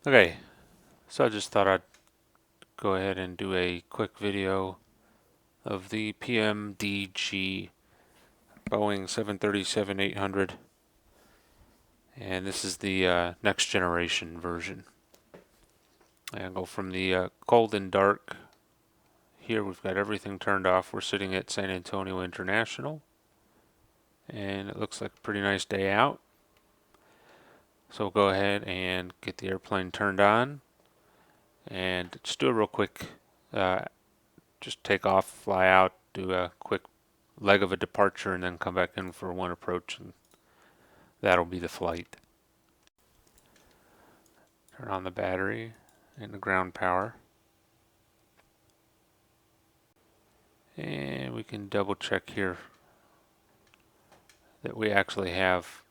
Okay, so I just thought I'd go ahead and do a quick video of the PMDG Boeing 737-800, and this is the next generation version. And go from the cold and dark. Here we've got everything turned off. We're sitting at San Antonio International, and it looks like a pretty nice day out. So we'll go ahead and get the airplane turned on, and just do a real quick, just take off, fly out, do a quick leg of a departure, and then come back in for one approach, and that'll be the flight. Turn on the battery and the ground power. And we can double check here that we actually have,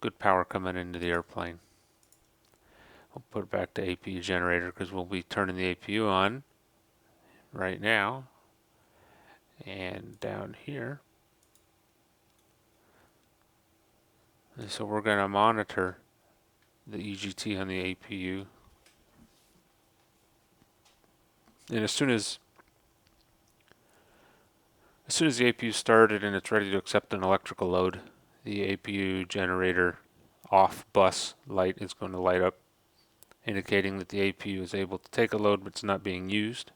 good power coming into the airplane. We'll put it back to APU generator because we'll be turning the APU on right now. And down here, and so we're going to monitor the EGT on the APU. And as soon as the APU started and it's ready to accept an electrical load, the APU generator off bus light is going to light up, indicating that the APU is able to take a load but it's not being used.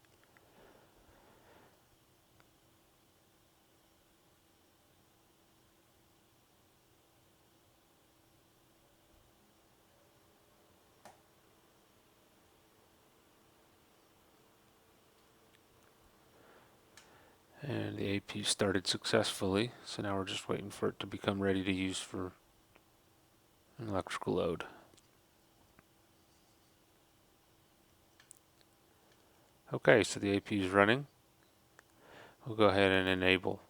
And the APU started successfully, so now we're just waiting for it to become ready to use for an electrical load. Okay, so the APU is running. We'll go ahead and enable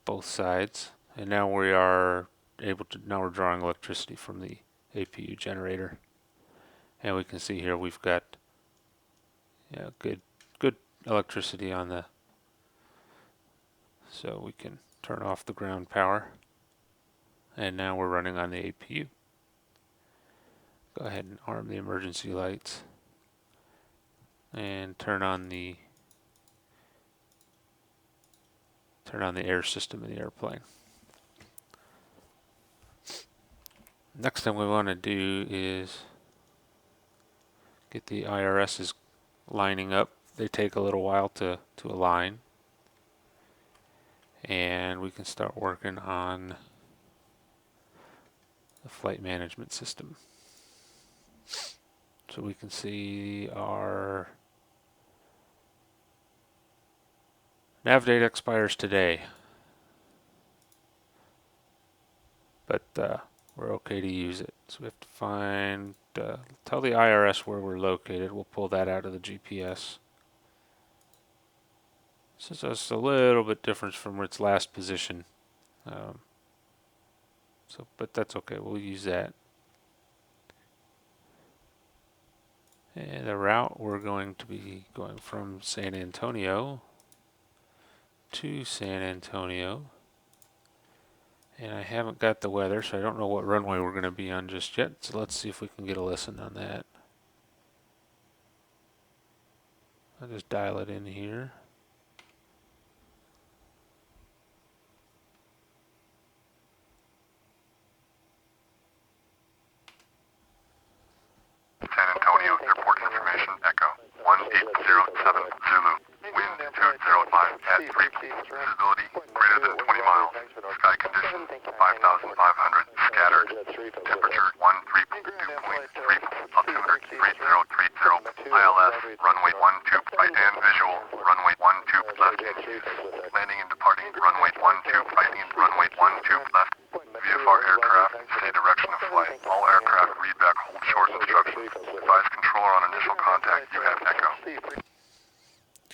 both sides, and now we are able to, now we're drawing electricity from the APU generator. And we can see here we've got good electricity on the, so we can turn off the ground power, and now we're running on the APU. Go ahead and arm the emergency lights and turn on the air system in the airplane. Next thing we want to do is get the IRSs lining up. They take a little while to align, and we can start working on the flight management system. So we can see our nav date expires today, but we're okay to use it. So we have to find, tell the IRS where we're located. We'll pull that out of the GPS. So it's just a little bit different from its last position. But that's okay. We'll use that. And the route, we're going to be going from San Antonio to San Antonio. And I haven't got the weather, so I don't know what runway we're going to be on just yet. So let's see if we can get a listen on that. I'll just dial it in here. San Antonio Airport Information Echo 1807 Zulu. Wind 205 at 3. Visibility greater than 20 miles. Sky condition 5,500. Scattered. Temperature 13.2.3. Altimeter 3030. ILS runway 12 right and visual. Runway 12 left. Landing and departing runway 12 right and runway 12 left. VFR aircraft, stay direction of flight. All aircraft read back hold short instructions. Advise controller on initial contact. You have echo.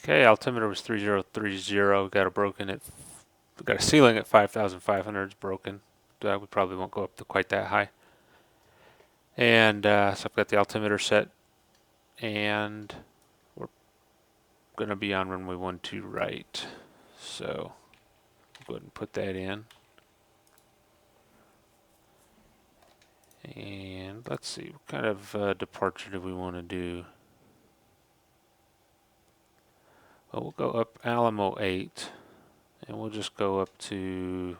Okay, altimeter was 3030. We got a ceiling at 5,500. It's broken. We probably won't go up to quite that high. And so I've got the altimeter set, and we're going to be on runway 12 right. So I'll go ahead and put that in. And And let's see, what kind of departure do we want to do? Well, we'll go up Alamo 8, and we'll just go up to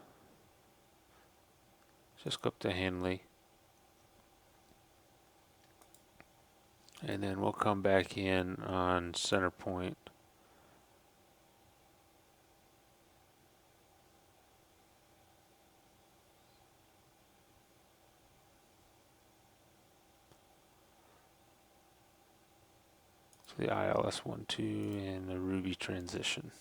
Henley. And then we'll come back in on center point. So the ILS12 and the Ruby transition.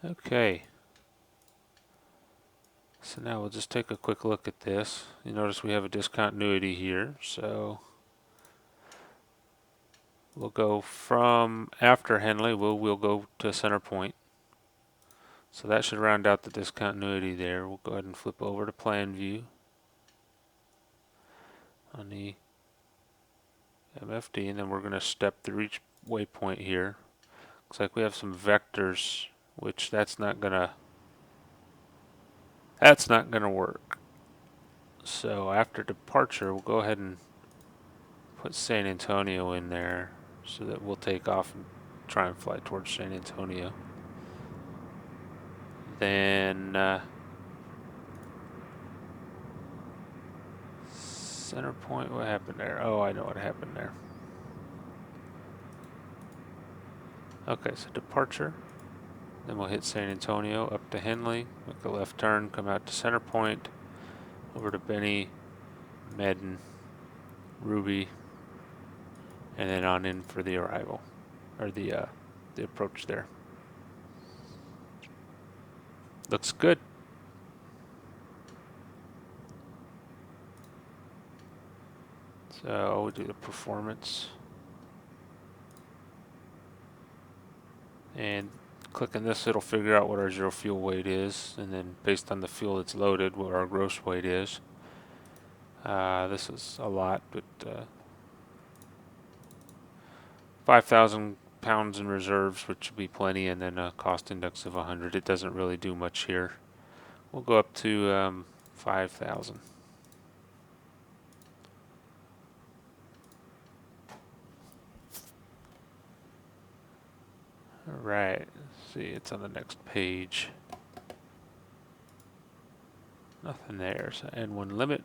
Okay. So now we'll just take a quick look at this. You notice we have a discontinuity here, so we'll go from after Henley, we'll go to center point. So that should round out the discontinuity there. We'll go ahead and flip over to plan view on the MFD, and then we're going to step through each waypoint here. Looks like we have some vectors, which that's not gonna work. So after departure, we'll go ahead and put San Antonio in there so that we'll take off and try and fly towards San Antonio. Then center point, what happened there? Oh, I know what happened there. Okay, so departure. Then we'll hit San Antonio, up to Henley, make a left turn, come out to center point, over to Benny, Medin, Ruby, and then on in for the arrival, or the approach there. Looks good. So we'll do the performance. And clicking this, it'll figure out what our zero fuel weight is, and then based on the fuel that's loaded, what our gross weight is. This is a lot, but 5,000 pounds in reserves, which would be plenty, and then a cost index of 100. It doesn't really do much here. We'll go up to 5,000. Alright, see, it's on the next page. Nothing there. So N1 limit.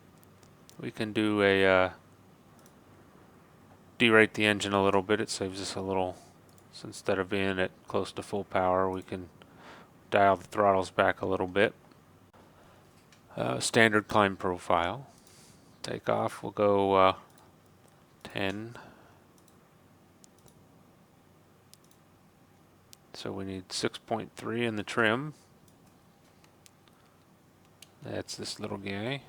We can do a derate the engine a little bit. It saves us a little. So instead of being at close to full power, we can dial the throttles back a little bit. Standard climb profile. Takeoff, we'll go 10. So we need 6.3 in the trim. That's this little guy.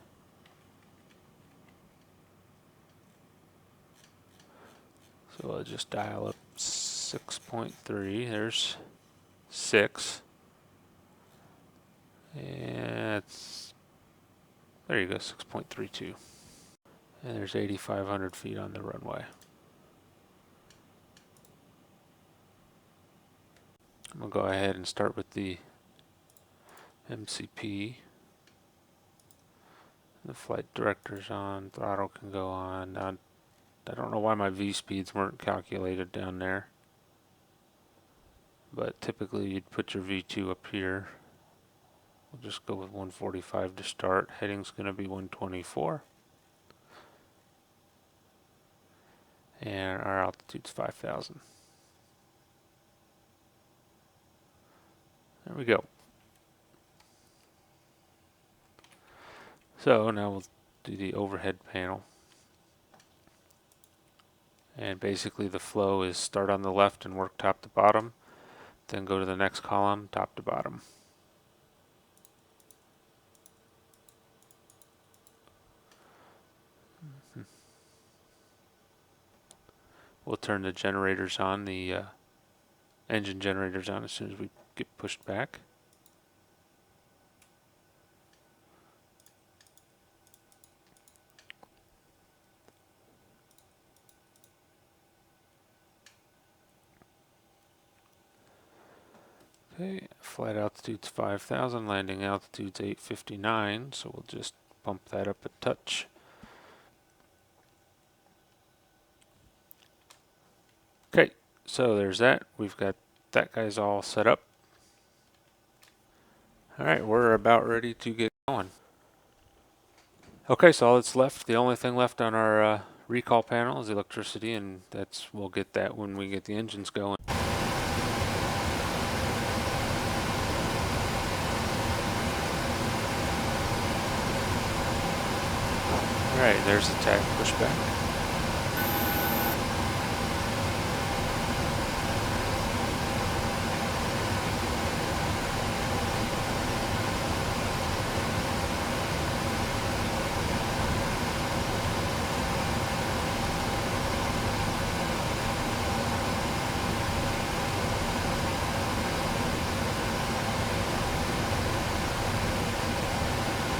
So I'll just dial up 6.3. There's 6. And there you go, 6.32. And there's 8,500 feet on the runway. I'm going to go ahead and start with the MCP. The flight director's on, throttle can go on. Now, I don't know why my V speeds weren't calculated down there, but typically you'd put your V2 up here. We'll just go with 145 to start. Heading's going to be 124. And our altitude's 5,000. There we go. So now we'll do the overhead panel. And basically the flow is start on the left and work top to bottom, then go to the next column, top to bottom. We'll turn the generators on, the engine generators on as soon as we get pushed back. Okay, flight altitude's 5,000, landing altitude's 859, so we'll just bump that up a touch. Okay, so there's that. We've got that guy's all set up. Alright, we're about ready to get going. Okay, so all that's left, the only thing left on our recall panel is electricity, and we'll get that when we get the engines going. Alright, there's the tach pushback.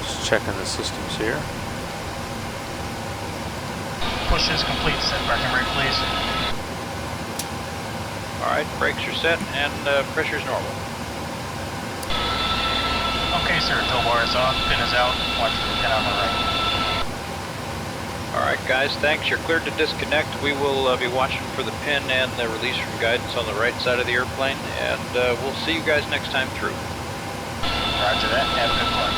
Just checking the systems here. Push is complete. Set parking brake, please. Alright, brakes are set and pressure's normal. Okay, sir. Tow bar is off. Pin is out. Watch for the pin on the right. Alright guys, thanks. You're cleared to disconnect. We will be watching for the pin and the release from guidance on the right side of the airplane, and we'll see you guys next time through. Roger that. Have a good flight.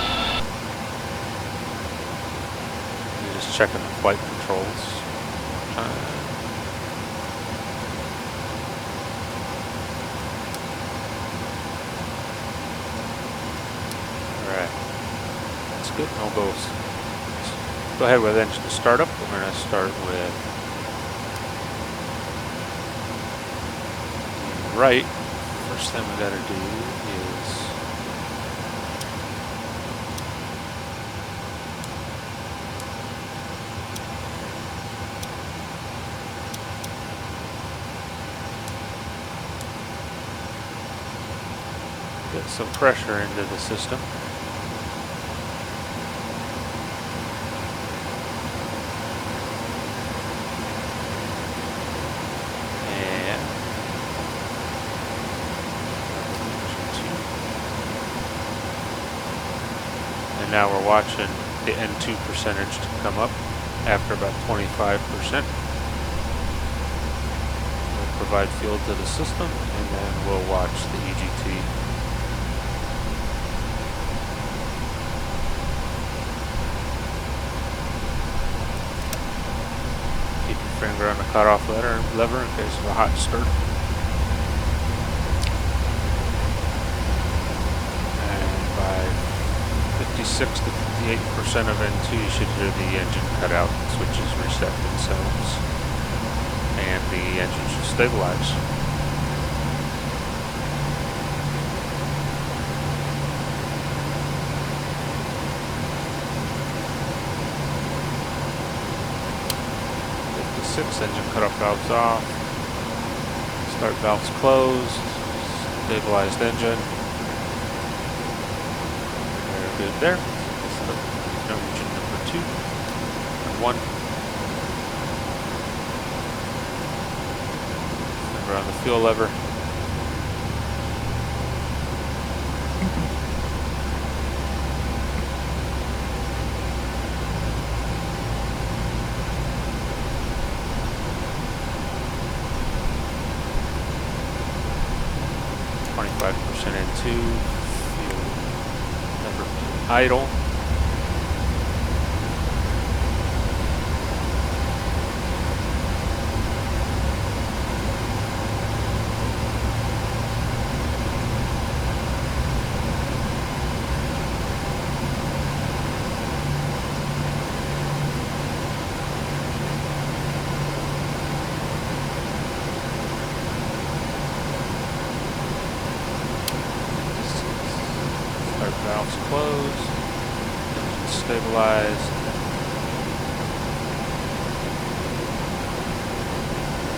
You're just checking the flight controls. Alright, that's good. No goes. Go ahead with engine startup. We're going to start with right. First thing we got to do is get some pressure into the system. And now we're watching the N2 percentage to come up after about 25%. We'll provide fuel to the system, and then we'll watch the EGT. Keep your finger on the cutoff lever in case of a hot start. 56 to 58% of N2, you should hear the engine cut out, switches reset themselves, and the engine should stabilize. Engine cutoff valves off, start valves closed, stabilized engine. Good there. So engine number 2 and 1. Remember on the fuel lever. %, fuel lever idle. Valves closed, engine stabilized.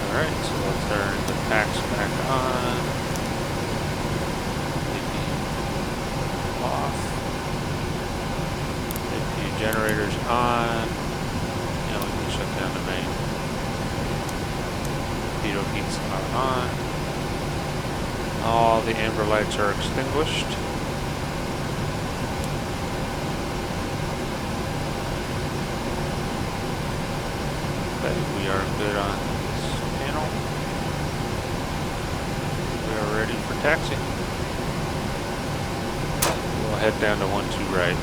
Alright, so we'll turn the packs back on. AP off. AP generators on. And we can shut down the main. Torpedo heats are on. All the amber lights are extinguished. Okay, we are good on this panel. We are ready for taxi. We'll head down to 12 right.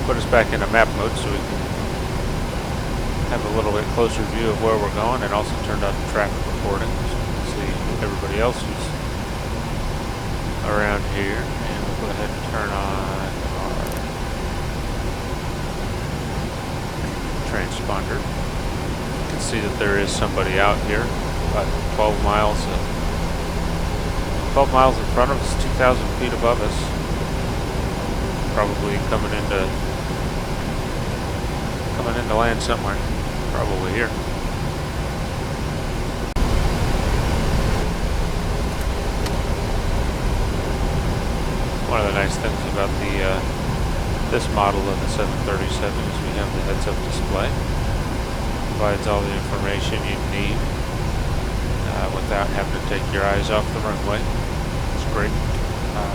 Put us back into map mode so we can have a little bit closer view of where we're going, and also turned on traffic reporting so we can see everybody else who's around here. And we'll go ahead and turn on our transponder. You can see that there is somebody out here, about 12 miles in front of us, 2,000 feet above us. Probably coming into land somewhere. Probably here. One of the nice things about this model of the 737 is we have the heads-up display. Provides all the information you need without having to take your eyes off the runway. It's great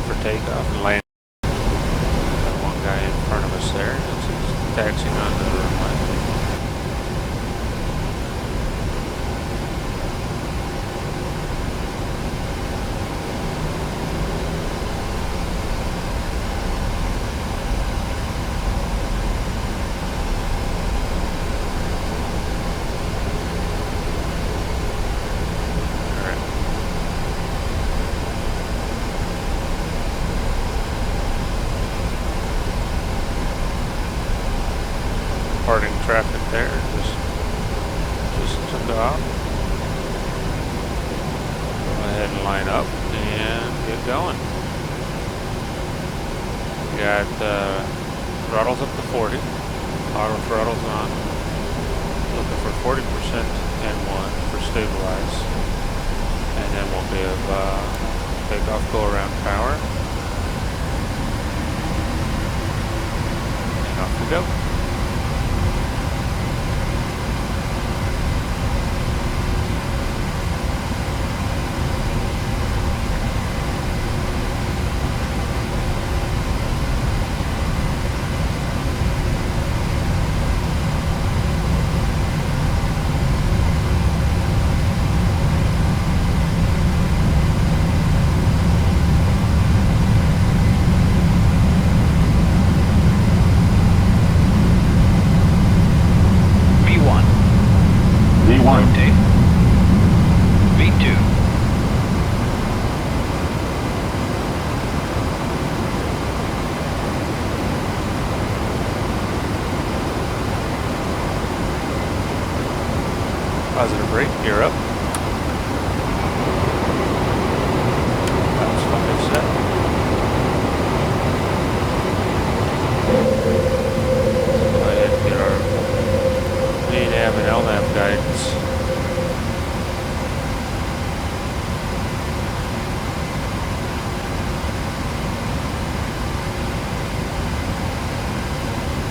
for takeoff and landing. Got one guy in front of us there. He's taxiing onto the runway. Parting traffic there, just took off. Go ahead and line up and get going. We got throttles up to 40, auto throttles on. Looking for 40% N1 for stabilize, and then we'll give takeoff go around power, and off we go. Rotate. V2. Positive brake, gear up. That's 5 set. Go ahead and get our VNAV and LNAV guidance.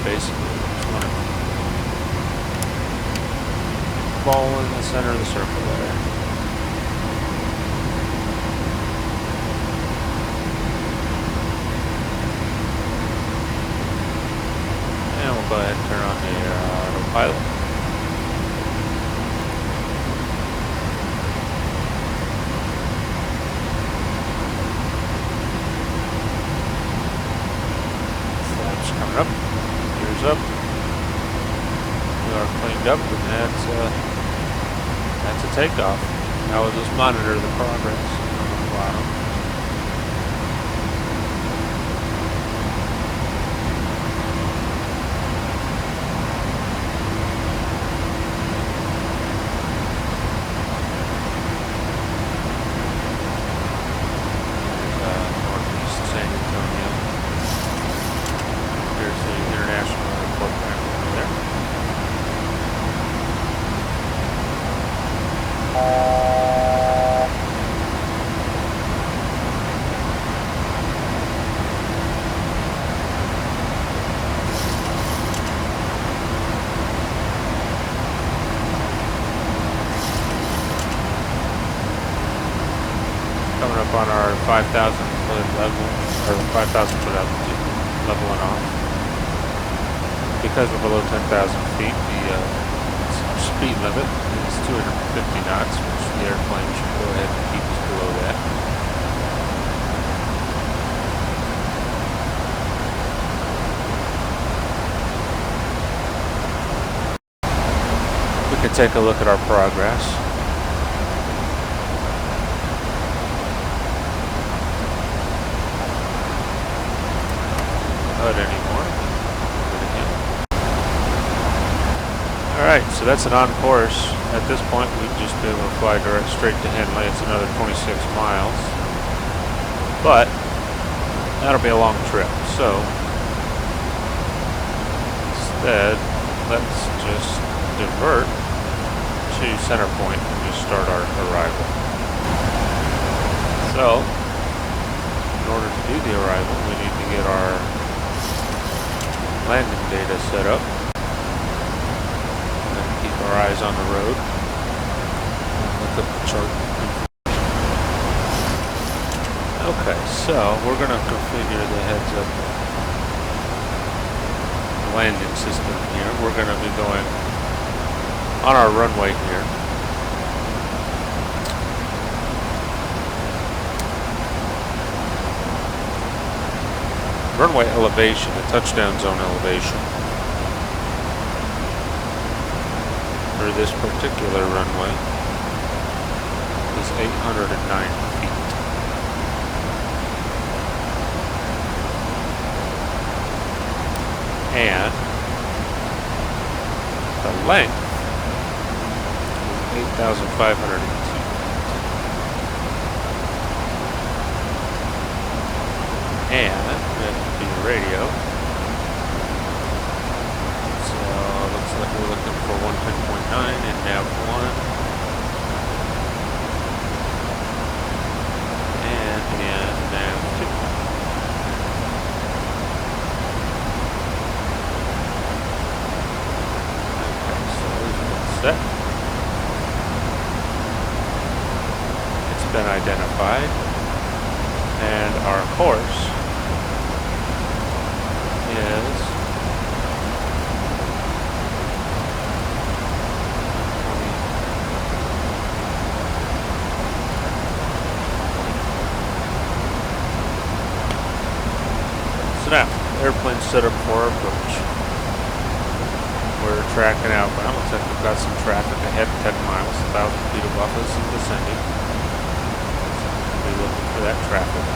Basically, just want to fall in the center of the circle there. tires up. We are cleaned up, and that's a takeoff. Now we'll just monitor the progress on the bottom. Coming up on our 5,000 foot level, or 5,000 foot altitude, leveling off. Because we're below 10,000 feet, the speed limit is 250 knots, which the airplane should go ahead and keep us below that. We can take a look at our progress. Anymore. Alright, so that's an on course. At this point, we'd just be able to fly direct straight to Henley. It's another 26 miles. But that'll be a long trip. So instead, let's just divert to center point and just start our arrival. So in order to do the arrival, we need to get our landing data set up and keep our eyes on the road. Look up the chart. Okay, so we're going to configure the heads-up landing system here. We're going to be going on our runway here. Runway elevation, the touchdown zone elevation for this particular runway is 809 feet. And the length is 8,502. And radio. So looks like we're looking for 110.9 and nav 1. And nav 2. Okay, so it's set. It's been identified. And our course is so now airplane set up for our approach. We're tracking outbound. Looks like we've got some traffic ahead, 10 miles, 1,000 feet above us and descending. So we'll be looking for that traffic.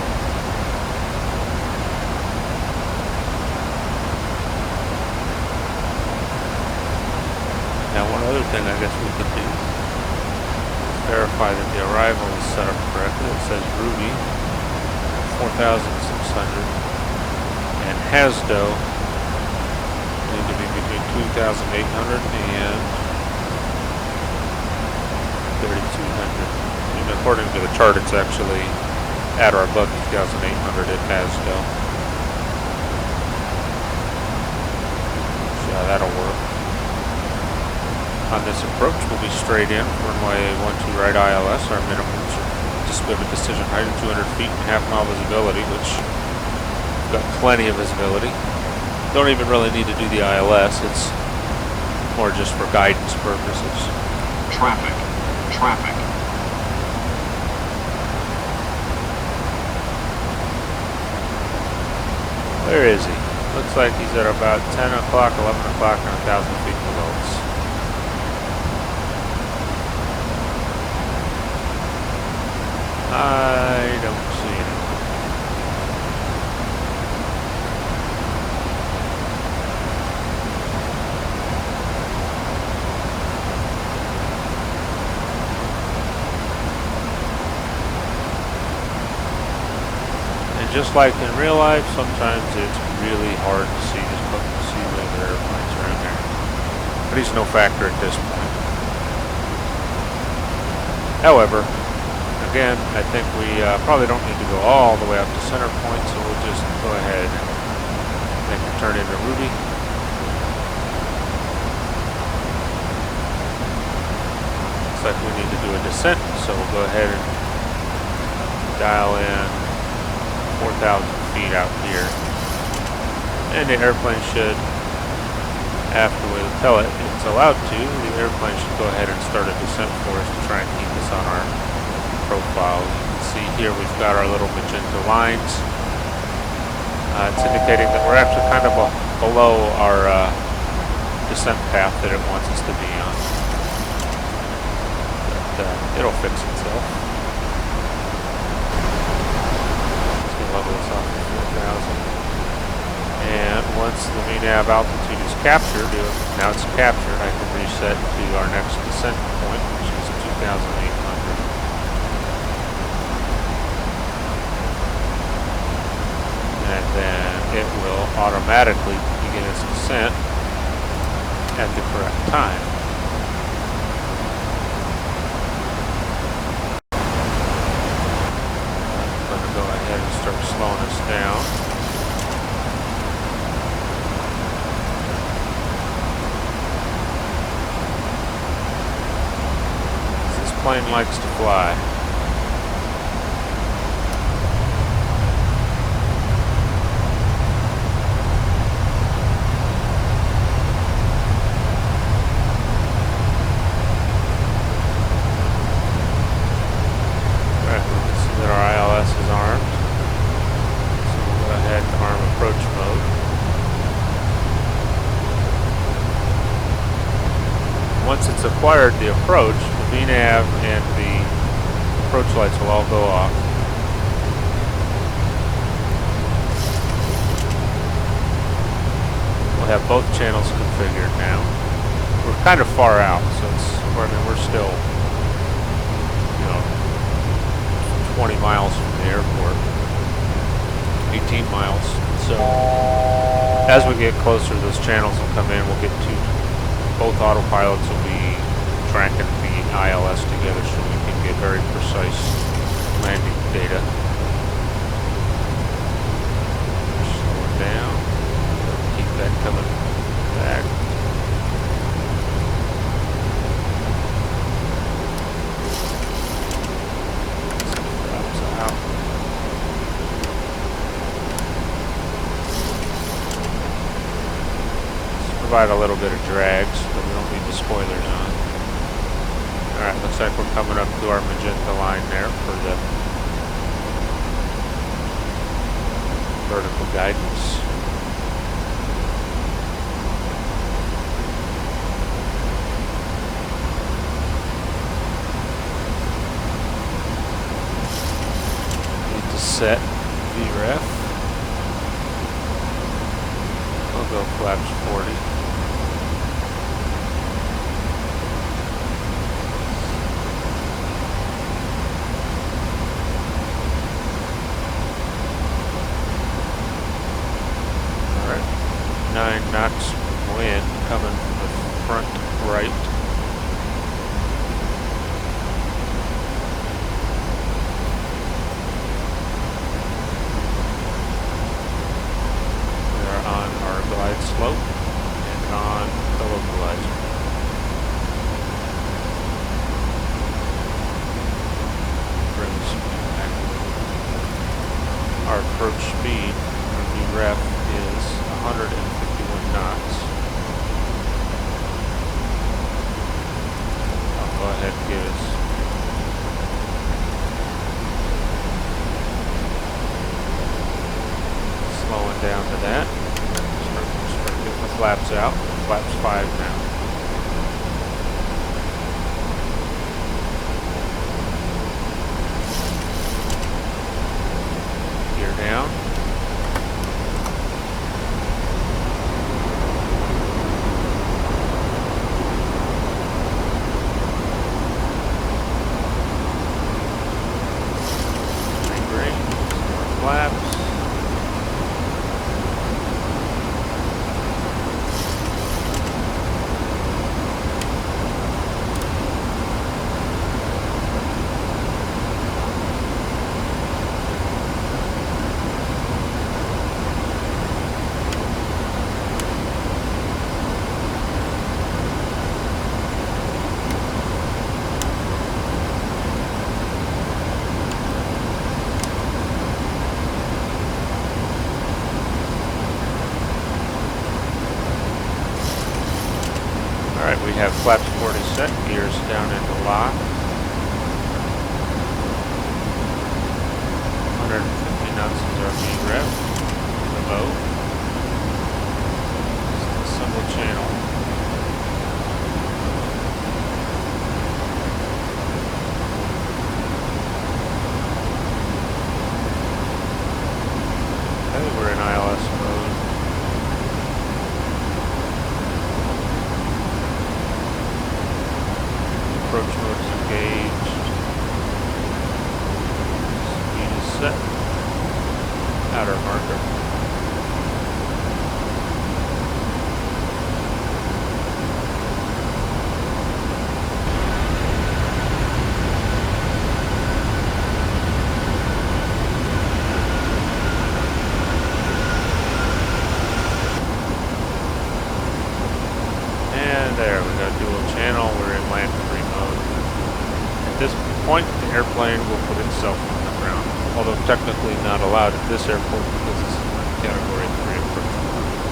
Now one other thing I guess we could do is verify that the arrival is set up correctly. It says Ruby 4,600 and Hasdo need to be between 2,800 and 3,200. And according to the chart, it's actually at or above 2,800 at Hasdo. So that'll work. On this approach, we'll be straight in, runway 12 right ILS, our minimum we have a decision height of 200 feet and half-mile visibility, which we've got plenty of visibility. Don't even really need to do the ILS, it's more just for guidance purposes. Traffic. Where is he? Let's Looks like he's at about 10 o'clock, 11 o'clock, and 1,000 feet below us. I don't see anything. Just like in real life, sometimes it's really hard to see whether airplanes are in there. But he's no factor at this point. However, again, I think we probably don't need to go all the way up to center point, so we'll just go ahead and make a turn into Ruby. Looks like we need to do a descent, so we'll go ahead and dial in 4,000 feet out here, and the airplane should, after we tell it it's allowed to, the airplane should go ahead and start a descent for us to try and keep us on our profile. You can see here we've got our little magenta lines. It's indicating that we're actually kind of below our descent path that it wants us to be on. But it'll fix itself. Level us off to 4,000. And once the VNAV altitude is captured, now it's captured, I can reset to our next descent point, which is 2,800. And then it will automatically begin its descent at the correct time. Start slowing us down. This plane likes to fly. Right, we can see that our ILS is armed. Arm approach mode. Once it's acquired the approach, the VNAV and the approach lights will all go off. We'll have both channels configured now. We're kind of far out, so we're still, 20 miles from the airport. 18 miles. So as we get closer, those channels will come in. We'll get to both autopilots will be tracking the ILS together, so we can get very precise landing data. Slow it down. Keep that coming back. Drops out. Provide a little bit of drag so that we don't leave the spoilers on. Alright, looks like we're coming up to our magenta line there for the vertical guidance. Need to set VREF. We'll go flaps 40. Alright, 9 knots wind coming from the front right. Glide slope and on the localizer. Bring the speed back. Our approach speed, our VREF, is 151 knots. I'll go ahead and give us slowing down to that. flaps out. Flaps 5 now. Gear down. Flaps. Alright, we have flaps 40 set, gears down into lock. 150 knots is our main rev. The boat. Single channel. Okay, we're in ILS mode. Approach mode is engaged. Speed is set. Outer marker. And there, we got dual channel. We're in land free mode. At this point, the airplane will put itself on the ground, although technically not allowed at this airport because this is not a Category 3 airport.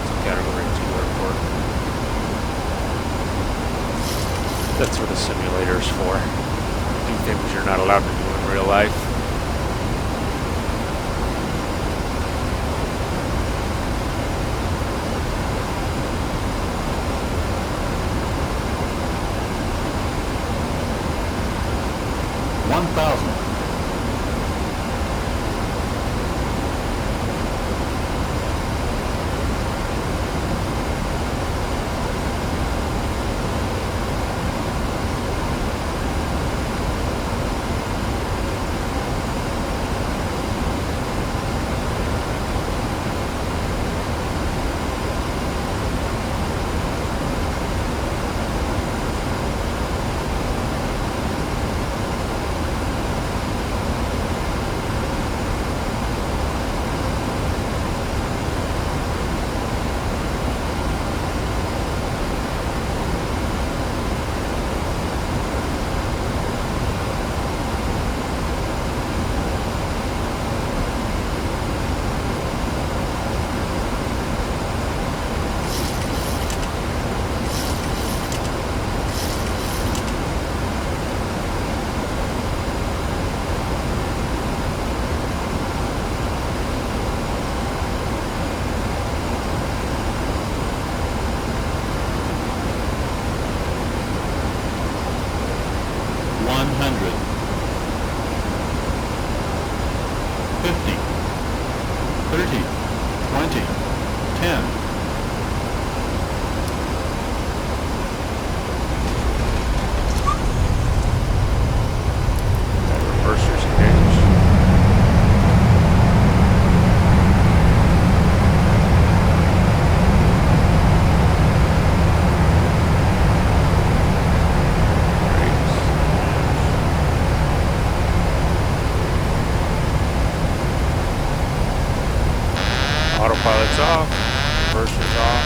It's a Category 2 airport. That's what the simulator's for. Do things you're not allowed to do in real life. Autopilot's off, reverser's off.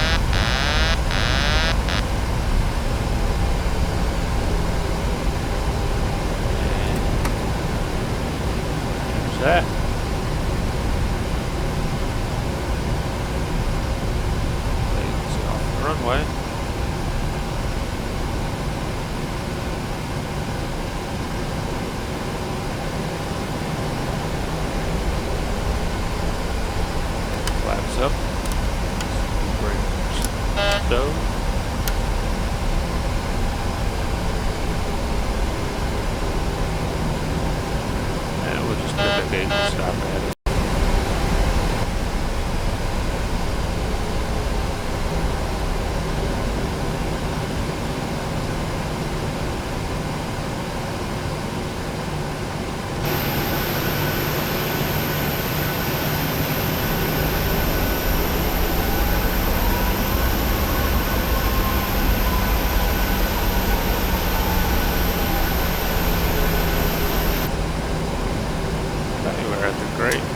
And there's that. Legs off the runway. Flaps up. Brakes. stowed. And we'll just pick a gate and stop at it.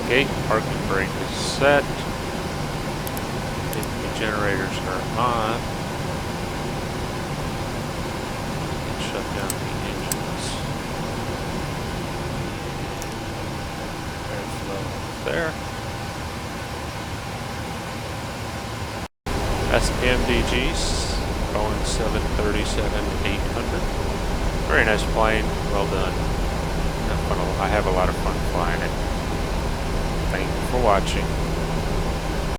Gate parking brake is set. The generators are on. Shut down the engines. Airflow there. That's PMDGs, Boeing 737-800. Very nice plane, well done. I have a lot of fun flying it. Thank you for watching.